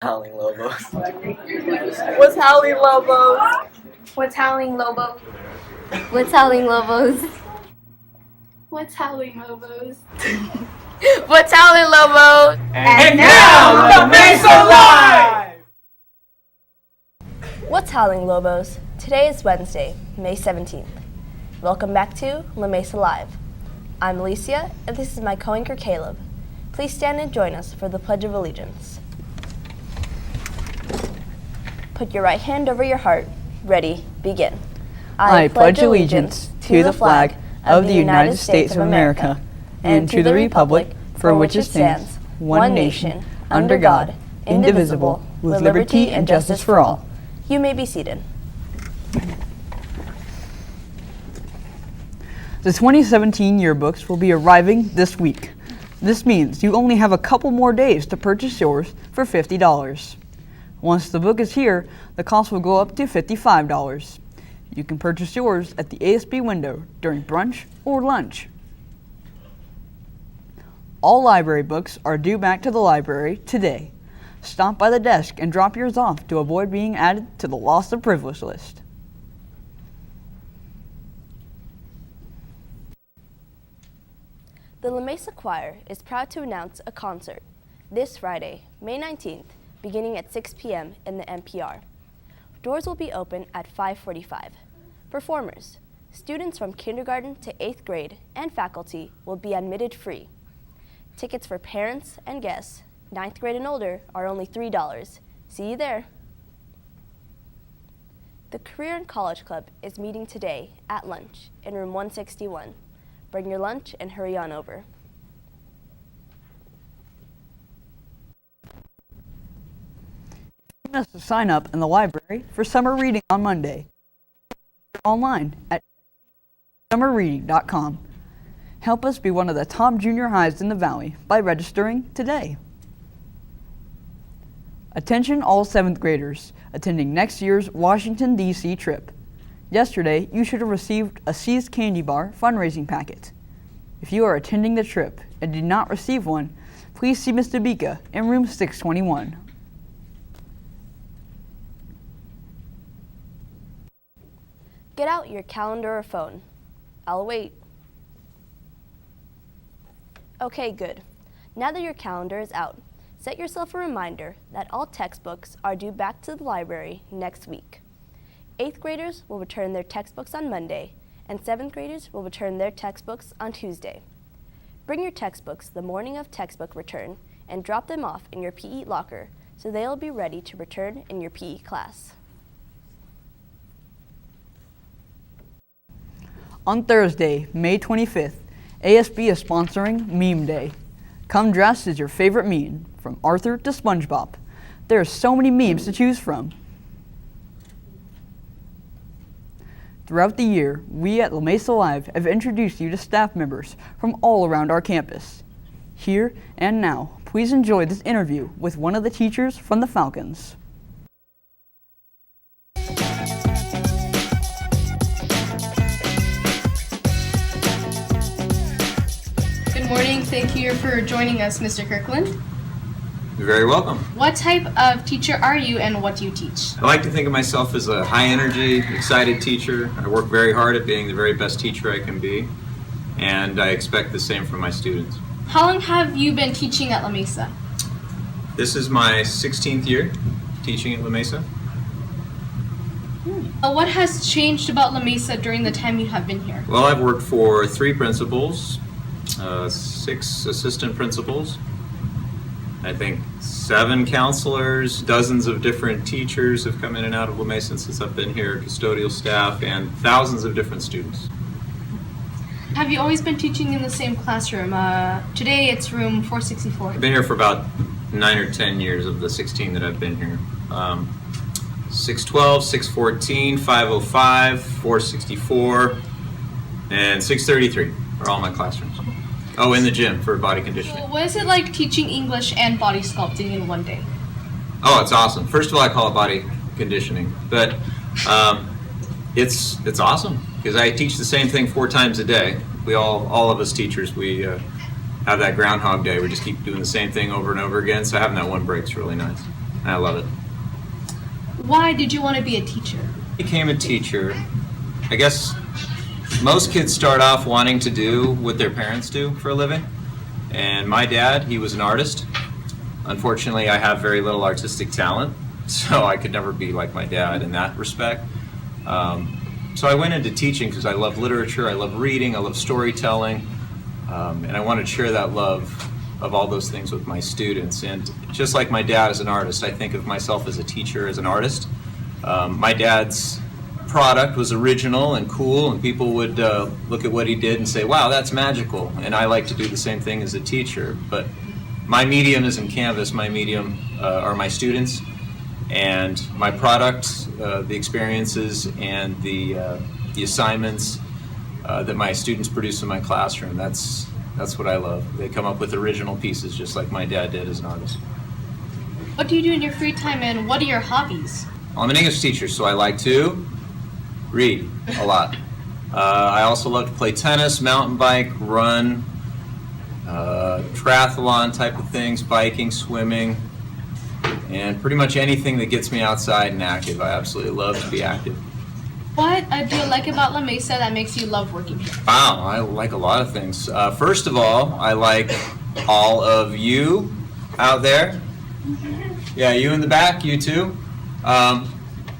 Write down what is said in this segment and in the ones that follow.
Howling Lobos. What's Howling Lobos? What's Howling Lobos? What's Howling Lobos? What's Howling Lobos? What's Howling Lobos? And now, the Mesa Live! What's Howling Lobos? Today is Wednesday, May 17th. Welcome back to La Mesa Live. I'm Alicia, and this is my co-anchor Caleb. Please stand and join us for the Pledge of Allegiance. Put your right hand over your heart. Ready, begin. I pledge allegiance to the flag of the United States of America and to the republic for which it stands, one nation, under God, indivisible, with liberty and justice for all. You may be seated. The 2017 yearbooks will be arriving this week. This means you only have a couple more days to purchase yours for $50. Once the book is here, the cost will go up to $55. You can purchase yours at the ASB window during brunch or lunch. All library books are due back to the library today. Stop by the desk and drop yours off to avoid being added to the lost of privilege list. The La Mesa Choir is proud to announce a concert this Friday, May 19th, beginning at 6 p.m. in the NPR. Doors will be open at 5:45. Performers, students from kindergarten to 8th grade and faculty will be admitted free. Tickets for parents and guests, 9th grade and older, are only $3. See you there. The Career and College Club is meeting today at lunch in room 161. Bring your lunch and hurry on over. Join us to sign up in the library for summer reading on Monday. Online at summerreading.com. Help us be one of the top junior highs in the Valley by registering today. Attention all 7th graders attending next year's Washington, D.C. trip. Yesterday, you should have received a See's Candy Bar fundraising packet. If you are attending the trip and did not receive one, please see Ms. Dabika in room 621. Get out your calendar or phone. I'll wait. Okay, good. Now that your calendar is out, set yourself a reminder that all textbooks are due back to the library next week. 8th graders will return their textbooks on Monday, and 7th graders will return their textbooks on Tuesday. Bring your textbooks the morning of textbook return and drop them off in your PE locker so they'll be ready to return in your PE class. On Thursday, May 25th, ASB is sponsoring Meme Day. Come dressed as your favorite meme, from Arthur to SpongeBob. There are so many memes to choose from. Throughout the year, we at La Mesa Live have introduced you to staff members from all around our campus. Here and now, please enjoy this interview with one of the teachers from the Falcons. Good morning. Thank you for joining us, Mr. Kirkland. You're very welcome. What type of teacher are you and what do you teach? I like to think of myself as a high energy, excited teacher. I work very hard at being the very best teacher I can be, and I expect the same from my students. How long have you been teaching at La Mesa? This is my 16th year teaching at La Mesa. What has changed about La Mesa during the time you have been here? Well, I've worked for 3 principals, 6 assistant principals, I think 7 counselors, dozens of different teachers have come in and out of La Mesa since I've been here, custodial staff, and thousands of different students. Have you always been teaching in the same classroom? Today it's room 464. I've been here for about 9 or 10 years of the 16 that I've been here. 612, 614, 505, 464, and 633 are all my classrooms. Oh, in the gym for body conditioning. What is it like teaching English and body sculpting in one day? Oh, it's awesome. First of all, I call it body conditioning, but it's awesome because I teach the same thing 4 times a day. We all of us teachers, we have that Groundhog Day. We just keep doing the same thing over and over again. So having that one break's really nice. I love it. Why did you want to be a teacher? Became a teacher. I guess most kids start off wanting to do what their parents do for a living. And my dad, he was an artist. Unfortunately, I have very little artistic talent, so I could never be like my dad in that respect. So I went into teaching because I love literature, I love reading, I love storytelling, and I wanted to share that love of all those things with my students. And just like my dad is an artist, I think of myself as a teacher, as an artist. My dad's product was original and cool, and people would look at what he did and say, wow, that's magical. And I like to do the same thing as a teacher. But my medium isn't Canvas, my medium are my students. And my product, the experiences, and the assignments that my students produce in my classroom, that's what I love. They come up with original pieces just like my dad did as an artist. What do you do in your free time, and what are your hobbies? Well, I'm an English teacher, so I like to read a lot. I also love to play tennis, mountain bike, run, triathlon type of things, biking, swimming, and pretty much anything that gets me outside and active. I absolutely love to be active. What do you like about La Mesa that makes you love working here? Wow, I like a lot of things. First of all, I like all of you out there. Yeah, you in the back, you too.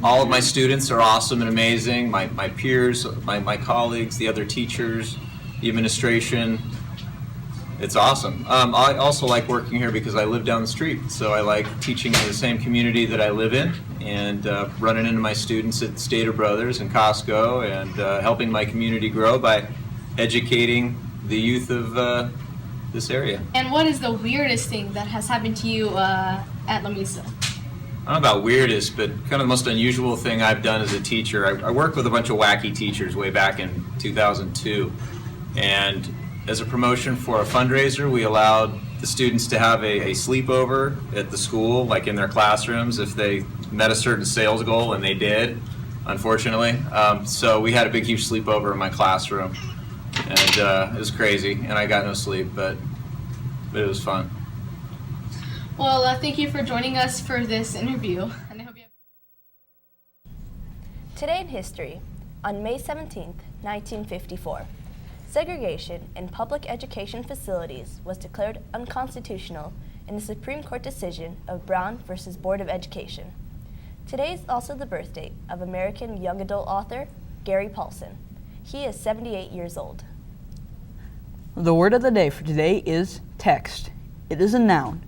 All of my students are awesome and amazing. My peers, my colleagues, the other teachers, the administration. It's awesome. I also like working here because I live down the street, so I like teaching in the same community that I live in, and running into my students at Stater Brothers and Costco, and helping my community grow by educating the youth of this area. And what is the weirdest thing that has happened to you at La Mesa? I don't know about weirdest, but kind of the most unusual thing I've done as a teacher. I worked with a bunch of wacky teachers way back in 2002, and as a promotion for a fundraiser, we allowed the students to have a sleepover at the school, like in their classrooms, if they met a certain sales goal, and they did, unfortunately. So we had a big, huge sleepover in my classroom, and it was crazy, and I got no sleep, but it was fun. Well, thank you for joining us for this interview. And I hope you have... Today in history, on May 17, 1954, segregation in public education facilities was declared unconstitutional in the Supreme Court decision of Brown versus Board of Education. Today is also the birthday of American young adult author Gary Paulsen. He is 78 years old. The word of the day for today is text. It is a noun.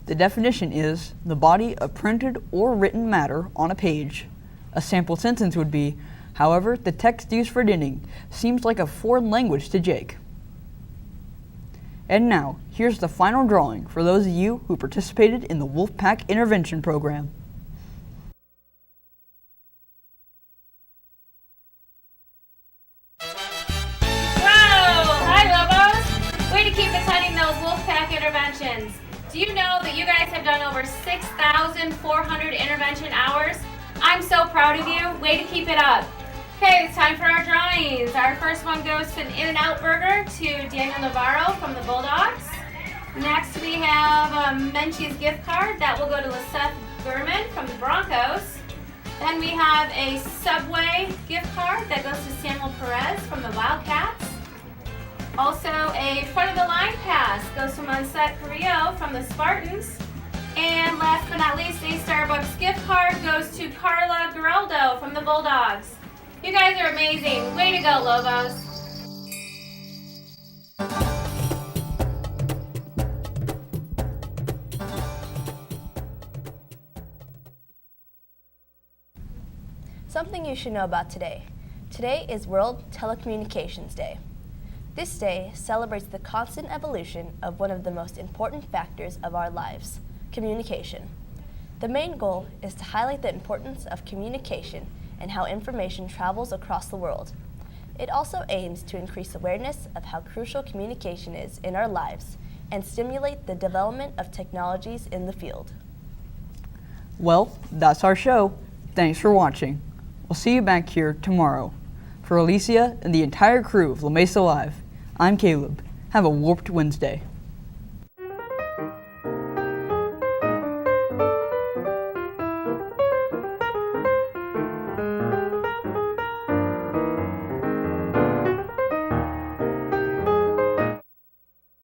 The definition is the body of printed or written matter on a page. A sample sentence would be, however, the text used for knitting seems like a foreign language to Jake. And now, here's the final drawing for those of you who participated in the Wolfpack Intervention Program. Whoa! Hi, Lobos! Way to keep attending those Wolfpack interventions. Do you know that you guys have done over 6,400 intervention hours? I'm so proud of you. Way to keep it up. Okay, it's time for our drawings. Our first one goes to an In-N-Out burger to Daniel Navarro from the Bulldogs. Next we have a Menchie's gift card that will go to Liseth Berman from the Broncos. Then we have a Subway gift card that goes to Samuel Perez from the Wildcats. Also a front of the line pass goes to Monset Carrillo from the Spartans. And last but not least, a Starbucks gift card goes to Carla Geraldo from the Bulldogs. You guys are amazing. Way to go, Lobos. Something you should know about today. Today is World Telecommunications Day. This day celebrates the constant evolution of one of the most important factors of our lives, communication. The main goal is to highlight the importance of communication and how information travels across the world. It also aims to increase awareness of how crucial communication is in our lives and stimulate the development of technologies in the field. Well, that's our show. Thanks for watching. We'll see you back here tomorrow. For Alicia and the entire crew of La Mesa Live, I'm Caleb. Have a warped Wednesday.